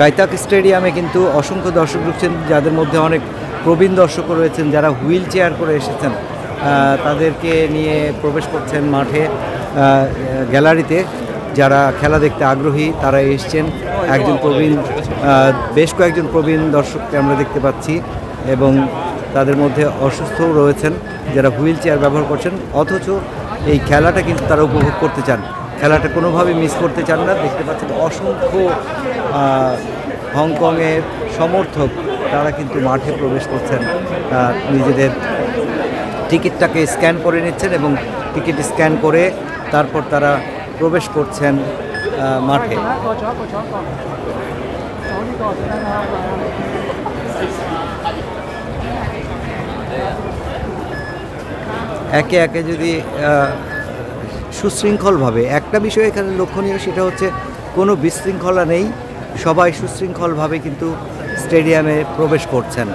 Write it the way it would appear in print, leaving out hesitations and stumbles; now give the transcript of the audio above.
কাইতাক স্টেডিয়ামে কিন্তু অসংখ্য দর্শক ঢুকছেন, যাদের মধ্যে অনেক প্রবীণ দর্শকও রয়েছেন যারা হুইল চেয়ার করে এসেছেন। তাদেরকে নিয়ে প্রবেশ করছেন মাঠে। গ্যালারিতে যারা খেলা দেখতে আগ্রহী তারা এসছেন। বেশ কয়েকজন প্রবীণ দর্শককে আমরা দেখতে পাচ্ছি এবং তাদের মধ্যে অসুস্থও রয়েছেন যারা হুইল চেয়ার ব্যবহার করছেন, অথচ এই খেলাটা কিন্তু তারা উপভোগ করতে চান, খেলাটা কোনোভাবেই মিস করতে চান না। দেখতে পাচ্ছেন অসংখ্য হংকংয়ের সমর্থক তারা কিন্তু মাঠে প্রবেশ করছেন, নিজেদের টিকিটটাকে স্ক্যান করে নিচ্ছেন এবং টিকিট স্ক্যান করে তারপর তারা প্রবেশ করছেন মাঠে। একে একে যদি সুশৃঙ্খলভাবে, একটা বিষয় এখানে লক্ষণীয় সেটা হচ্ছে কোনো বিশৃঙ্খলা নেই, সবাই সুশৃঙ্খলভাবে কিন্তু স্টেডিয়ামে প্রবেশ করছেন।